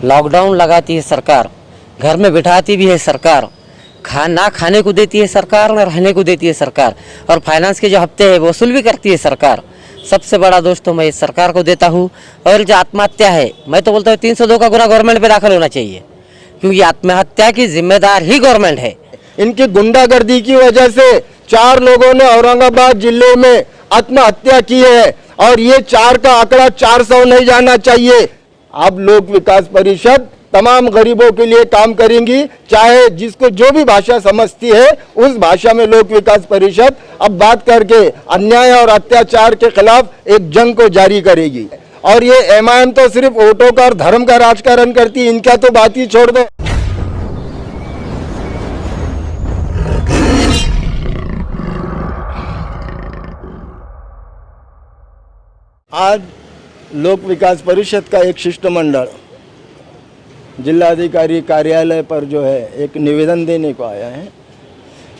Lockdown लगाती है सरकार, घर में बिठाती भी है सरकार, ना खाने को देती है सरकार, ना रहने को देती है सरकार, और फाइनेंस के जो हफ्ते हैं वसूल भी करती है सरकार। सबसे बड़ा दोष तो मैं इस सरकार को देता हूँ। और जो आत्महत्या है, मैं तो बोलता हूँ 302 का गुना गवर्नमेंट पे दाखिल होना चाहिए, क्योंकि आत्महत्या की जिम्मेदार ही गवर्नमेंट है। इनकी गुंडागर्दी की वजह से 4 लोगों ने औरंगाबाद जिले में आत्महत्या की है, और ये 4 का आंकड़ा 400 नहीं जाना चाहिए। अब लोक विकास परिषद तमाम गरीबों के लिए काम करेंगी, चाहे जिसको जो भी भाषा समझती है उस भाषा में लोक विकास परिषद अब बात करके अन्याय और अत्याचार के खिलाफ एक जंग को जारी करेगी। और ये एमआईएम तो सिर्फ वोटों का और धर्म का राजकारण करती है, इनका तो बात ही छोड़ दो। आज लोक विकास परिषद का एक शिष्टमंडल जिलाधिकारी कार्यालय पर जो है एक निवेदन देने को आया है।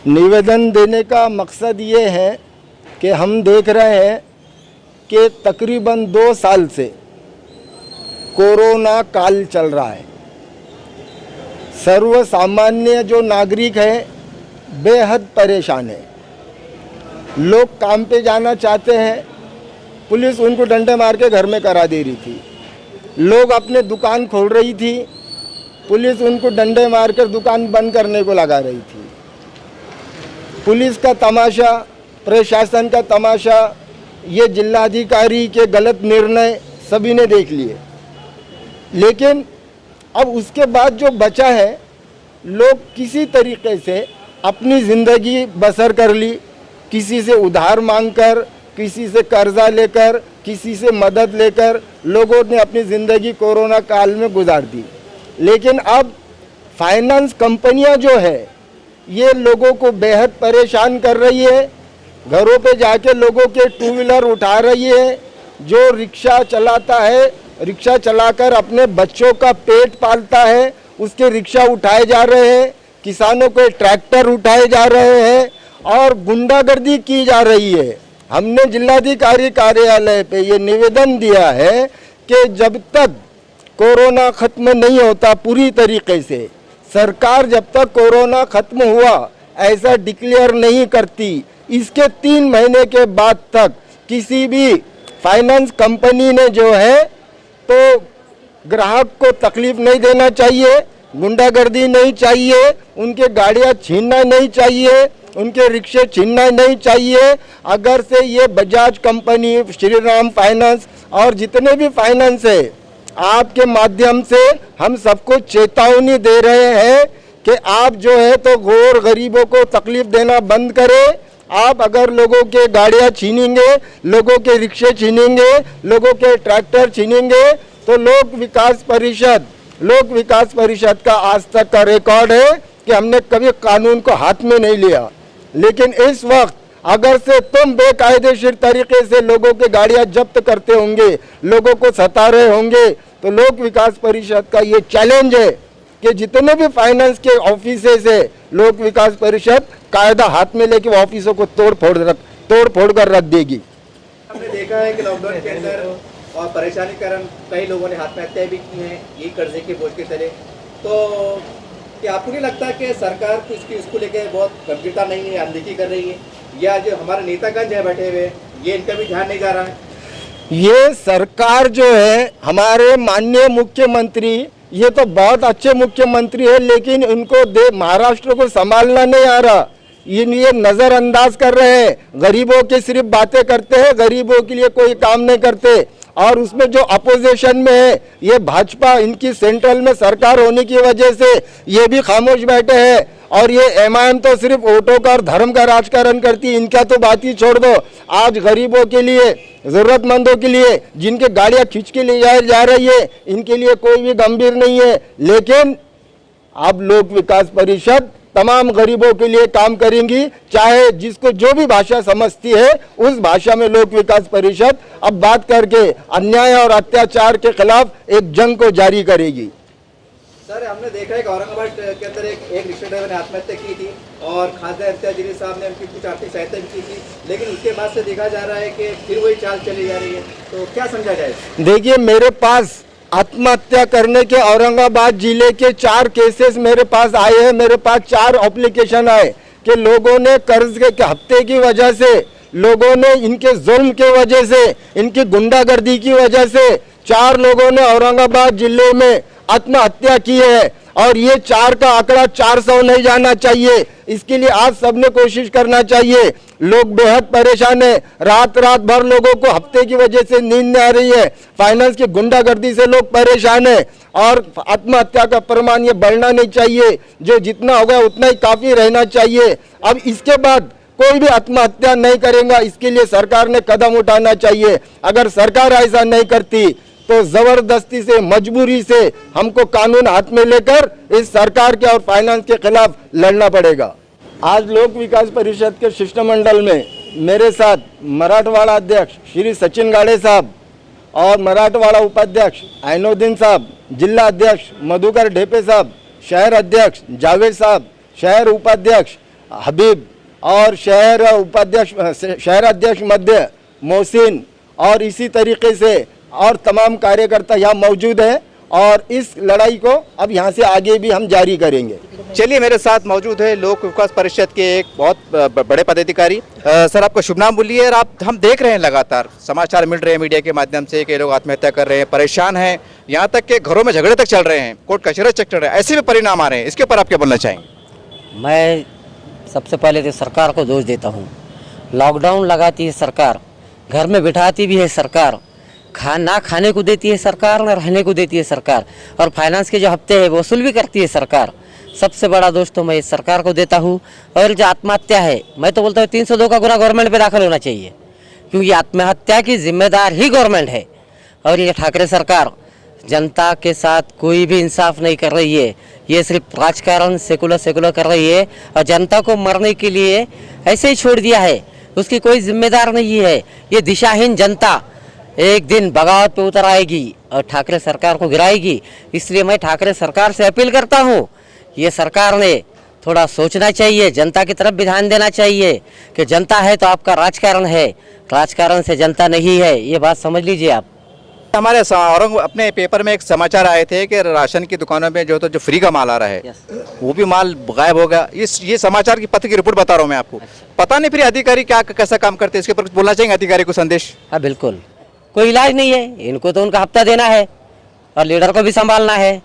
निवेदन देने का मकसद ये है कि हम देख रहे हैं कि तकरीबन 2 साल से कोरोना काल चल रहा है। सर्वसामान्य जो नागरिक है बेहद परेशान है। लोग काम पे जाना चाहते हैं, पुलिस उनको डंडे मार के घर में करा दे रही थी। लोग अपने दुकान खोल रही थी, पुलिस उनको डंडे मारकर दुकान बंद करने को लगा रही थी। पुलिस का तमाशा, प्रशासन का तमाशा, ये जिलाधिकारी के गलत निर्णय सभी ने देख लिए। लेकिन अब उसके बाद जो बचा है, लोग किसी तरीके से अपनी ज़िंदगी बसर कर ली, किसी से उधार मांगकर, किसी से कर्जा लेकर, किसी से मदद लेकर लोगों ने अपनी ज़िंदगी कोरोना काल में गुजार दी। लेकिन अब फाइनेंस कंपनियां जो है ये लोगों को बेहद परेशान कर रही है। घरों पे जाके लोगों के 2 व्हीलर उठा रही है। जो रिक्शा चलाता है, रिक्शा चलाकर अपने बच्चों का पेट पालता है, उसके रिक्शा उठाए जा रहे हैं। किसानों के ट्रैक्टर उठाए जा रहे हैं और गुंडागर्दी की जा रही है। हमने जिलाधिकारी कार्यालय पे ये निवेदन दिया है कि जब तक कोरोना खत्म नहीं होता पूरी तरीके से, सरकार जब तक कोरोना खत्म हुआ ऐसा डिक्लेयर नहीं करती, इसके 3 महीने के बाद तक किसी भी फाइनेंस कंपनी ने जो है तो ग्राहक को तकलीफ नहीं देना चाहिए, गुंडागर्दी नहीं चाहिए, उनके गाड़ियां छीनना नहीं चाहिए, उनके रिक्शे छीनना नहीं चाहिए। अगर से ये बजाज कंपनी, श्रीराम फाइनेंस और जितने भी फाइनेंस है, आपके माध्यम से हम सबको चेतावनी दे रहे हैं कि आप जो है तो गौर गरीबों को तकलीफ देना बंद करें। आप अगर लोगों के गाड़ियां छीनेंगे, लोगों के रिक्शे छीनेंगे, लोगों के ट्रैक्टर छीनेंगे, तो लोक विकास परिषद का आज तक का रिकॉर्ड है कि हमने कभी कानून को हाथ में नहीं लिया। लेकिन इस वक्त अगर से तुम बेकायदेशीर तरीके से लोगों के गाड़ियां जब्त करते होंगे, लोगों को सता रहे होंगे, तो लोक विकास परिषद का ये चैलेंज है कि जितने भी फाइनेंस के ऑफिसेस है, लोक विकास परिषद कायदा हाथ में लेके ऑफिसों को तोड़ फोड़ कर रख देगी। हमने देखा है कि लॉकडाउन के अंदर और परेशानी के कारण कई लोगों ने आत्महत्या भी की हैं, ये कर्जे के बोझ के तले। तो क्या आपको नहीं लगता कि सरकार को इसको लेकर बहुत गंभीरता नहीं है, अनदेखी कर रही है, या जो हमारे नेतागण है बैठे हुए ये इनका भी ध्यान नहीं जा रहा है? ये सरकार जो है, हमारे माननीय मुख्यमंत्री, ये तो बहुत अच्छे मुख्यमंत्री है, लेकिन इनको महाराष्ट्र को संभालना नहीं आ रहा। ये नज़रअंदाज कर रहे हैं, गरीबों की सिर्फ बातें करते हैं, गरीबों के लिए कोई काम नहीं करते। और उसमें जो अपोजिशन में है ये भाजपा, इनकी सेंट्रल में सरकार होने की वजह से ये भी खामोश बैठे हैं। और ये एमआईएम तो सिर्फ वोटों का और धर्म का राजकारण करती है, इनका तो बात ही छोड़ दो। आज गरीबों के लिए, ज़रूरतमंदों के लिए, जिनके गाड़ियां खींच के ले जा रही है, इनके लिए कोई भी गंभीर नहीं है। लेकिन अब लोक विकास परिषद तमाम गरीबों के लिए काम करेंगी, चाहे जिसको जो भी भाषा समझती है उस भाषा में लोक विकास परिषद अब बात करके अन्याय और अत्याचार के खिलाफ एक जंग को जारी करेगी। सर, हमने देखा है कि औरंगाबाद के अंदर एक रिक्शा ड्राइवर ने आत्महत्या की थी और खासदार इम्तियाज जलील साहब ने उनकी कुछ आर्थिक सहायता भी की थी, लेकिन उसके बाद से देखा जा रहा है कि फिर वही चाल चली जा रही है। तो क्या समझा जाए? देखिए, मेरे पास आत्महत्या करने के औरंगाबाद जिले के 4 केसेस मेरे पास आए हैं। मेरे पास 4 एप्लीकेशन आए कि लोगों ने कर्ज के हफ्ते की वजह से, लोगों ने इनके जुल्म के वजह से, इनकी गुंडागर्दी की वजह से 4 लोगों ने औरंगाबाद जिले में आत्महत्या की है। और ये 4 का आंकड़ा 400 नहीं जाना चाहिए। इसके लिए आज सबने कोशिश करना चाहिए। लोग बेहद परेशान है, रात भर लोगों को हफ्ते की वजह से नींद नहीं आ रही है, फाइनेंस की गुंडागर्दी से लोग परेशान है और आत्महत्या का प्रमाण ये बढ़ना नहीं चाहिए। जो जितना होगा उतना ही काफ़ी रहना चाहिए। अब इसके बाद कोई भी आत्महत्या नहीं करेगा, इसके लिए सरकार ने कदम उठाना चाहिए। अगर सरकार ऐसा नहीं करती तो जबरदस्ती से, मजबूरी से हमको कानून हाथ में लेकर इस सरकार के और फाइनेंस के खिलाफ लड़ना पड़ेगा। आज लोक विकास परिषद के शिष्टमंडल में मेरे साथ मराठवाड़ा अध्यक्ष श्री सचिन गाड़े साहब और मराठवाड़ा उपाध्यक्ष ऐनुद्दीन साहब, जिला अध्यक्ष मधुकर ढेपे साहब, शहर अध्यक्ष जावेद साहब, शहर उपाध्यक्ष हबीब और शहर अध्यक्ष मध्य मोहसिन और इसी तरीके से और तमाम कार्यकर्ता यहाँ मौजूद हैं और इस लड़ाई को अब यहाँ से आगे भी हम जारी करेंगे। चलिए, मेरे साथ मौजूद है लोक विकास परिषद के एक बहुत बड़े पदाधिकारी। सर, आपका शुभ नाम बोलिए। और हम देख रहे हैं लगातार समाचार मिल रहे हैं मीडिया के माध्यम से कि लोग आत्महत्या कर रहे हैं, परेशान हैं, यहाँ तक कि घरों में झगड़े तक चल रहे हैं, कोर्ट कचहरी तक चल रहे हैं, ऐसे भी परिणाम आ रहे हैं। इसके ऊपर आप क्या बोलना चाहेंगे? मैं सबसे पहले तो सरकार को दोष देता हूँ। लॉकडाउन लगाती है सरकार, घर में बिठाती भी है सरकार, ना खाने को देती है सरकार, ना रहने को देती है सरकार, और फाइनेंस के जो हफ्ते हैं वो वसूल भी करती है सरकार। सबसे बड़ा दोष तो मैं इस सरकार को देता हूँ। और जो आत्महत्या है, मैं तो बोलता हूँ 302 का गुना गवर्नमेंट पे दाखिल होना चाहिए, क्योंकि आत्महत्या की जिम्मेदार ही गवर्नमेंट है। और ये ठाकरे सरकार जनता के साथ कोई भी इंसाफ नहीं कर रही है। ये सिर्फ राजकारण सेकुलर कर रही है और जनता को मरने के लिए ऐसे ही छोड़ दिया है। उसकी कोई जिम्मेदार नहीं है। ये दिशाहीन जनता एक दिन बगावत पे उतर आएगी और ठाकरे सरकार को गिराएगी। इसलिए मैं ठाकरे सरकार से अपील करता हूँ, ये सरकार ने थोड़ा सोचना चाहिए, जनता की तरफ भी ध्यान देना चाहिए कि जनता है तो आपका राजकारण है, राजकारण से जनता नहीं है। ये बात समझ लीजिए आप। हमारे अपने पेपर में एक समाचार आए थे कि राशन की दुकानों में जो फ्री का माल आ रहा है, वो भी माल गायब हो गया। ये समाचार की पत्र की रिपोर्ट बता रहा हूँ मैं आपको। पता नहीं फिर अधिकारी क्या कैसा काम करते हैं, इसके ऊपर बोलना चाहेंगे अधिकारी को संदेश? हाँ बिल्कुल, कोई इलाज नहीं है, इनको तो उनका हफ्ता देना है और लीडर को भी संभालना है।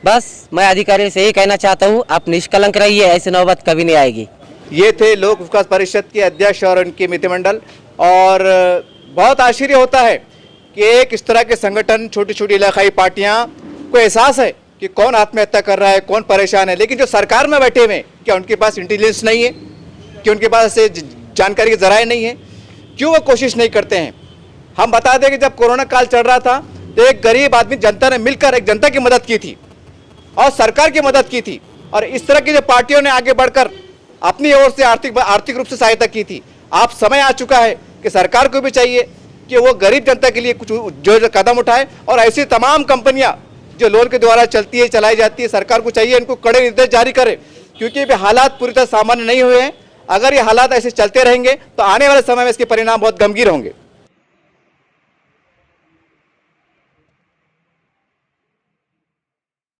बस मैं अधिकारी से यही कहना चाहता हूँ, आप निष्कलंक रहिए, ऐसी नौबत कभी नहीं आएगी। ये थे लोक विकास परिषद के अध्यक्ष और उनके मित्रमंडल। और बहुत आश्चर्य होता है कि एक इस तरह के संगठन, छोटी छोटी इलाकाई पार्टियां को एहसास है कि कौन आत्महत्या कर रहा है, कौन परेशान है, लेकिन जो सरकार में बैठे हुए क्या उनके पास इंटेलिजेंस नहीं है, कि उनके पास जानकारी के जराए नहीं है, क्यों वो कोशिश नहीं करते हैं? हम बता दें कि जब कोरोना काल चल रहा था तो एक गरीब आदमी, जनता ने मिलकर एक जनता की मदद की थी और सरकार की मदद की थी। और इस तरह की जो पार्टियों ने आगे बढ़कर अपनी ओर से आर्थिक रूप से सहायता की थी। आप समय आ चुका है कि सरकार को भी चाहिए कि वो गरीब जनता के लिए कुछ जो कदम उठाए। और ऐसी तमाम कंपनियां जो लोन के द्वारा चलती है, चलाई जाती है, सरकार को चाहिए इनको कड़े निर्देश जारी करे, क्योंकि अभी हालात पूरी तरह सामान्य नहीं हुए हैं। अगर ये हालात ऐसे चलते रहेंगे तो आने वाले समय में इसके परिणाम बहुत गंभीर होंगे।